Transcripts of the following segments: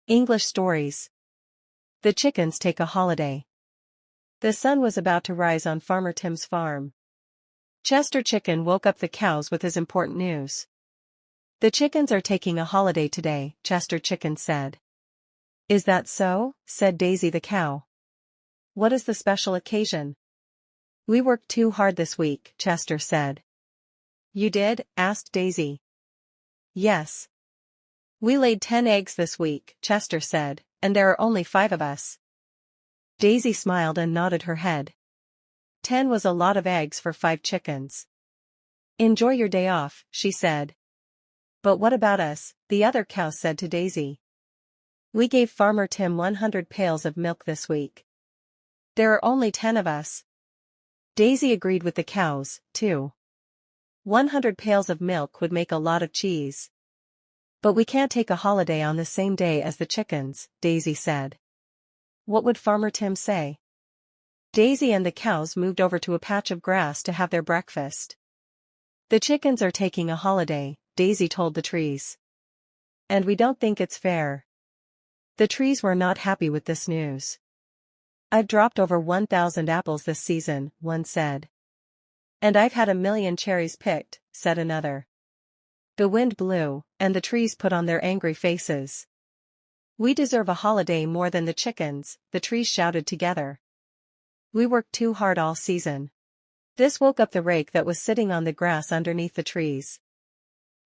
English stories. The chickens take a holiday. The sun was about to rise on Farmer Tim's farm. Chester Chicken woke up the cows with his important news. The chickens are taking a holiday today, Chester Chicken said. Is that so? Said Daisy the cow. What is the special occasion? We worked too hard this week, Chester said. You did? Asked Daisy. Yes. We laid 10 eggs this week, Chester said, and there are only 5 of us. Daisy smiled and nodded her head. 10 was a lot of eggs for 5 chickens. Enjoy your day off, she said. But what about us? The other cows said to Daisy. We gave Farmer Tim 100 pails of milk this week. There are only 10 of us. Daisy agreed with the cows, too. 100 pails of milk would make a lot of cheese. But we can't take a holiday on the same day as the chickens, Daisy said. What would Farmer Tim say? Daisy and the cows moved over to a patch of grass to have their breakfast. The chickens are taking a holiday, Daisy told the trees. And we don't think it's fair. The trees were not happy with this news. I've dropped over 1,000 apples this season, one said. And I've had 1,000,000 cherries picked, said another. The wind blew, and the trees put on their angry faces. We deserve a holiday more than the chickens, the trees shouted together. We worked too hard all season. This woke up the rake that was sitting on the grass underneath the trees.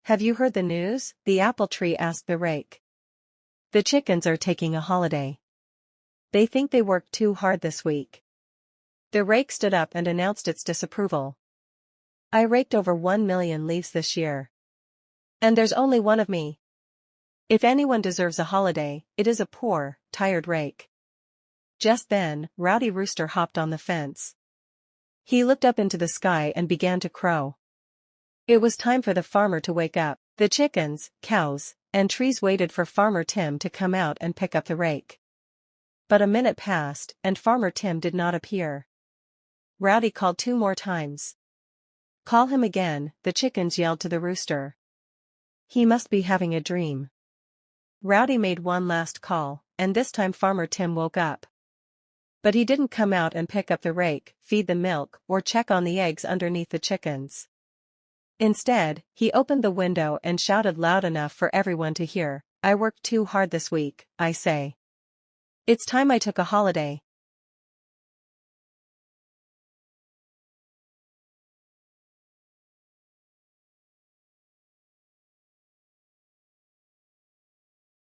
Have you heard the news? The apple tree asked the rake. The chickens are taking a holiday. They think they worked too hard this week. The rake stood up and announced its disapproval. I raked over 1,000,000 leaves this year. And there's only one of me. If anyone deserves a holiday, it is a poor, tired rake. Just then, Rowdy Rooster hopped on the fence. He looked up into the sky and began to crow. It was time for the farmer to wake up. The chickens, cows, and trees waited for Farmer Tim to come out and pick up the rake. But a minute passed, and Farmer Tim did not appear. Rowdy called 2 more times. Call him again, the chickens yelled to the rooster. He must be having a dream. Rowdy made one last call, and this time Farmer Tim woke up. But he didn't come out and pick up the rake, feed the milk, or check on the eggs underneath the chickens. Instead, he opened the window and shouted loud enough for everyone to hear, I worked too hard this week, I say. It's time I took a holiday.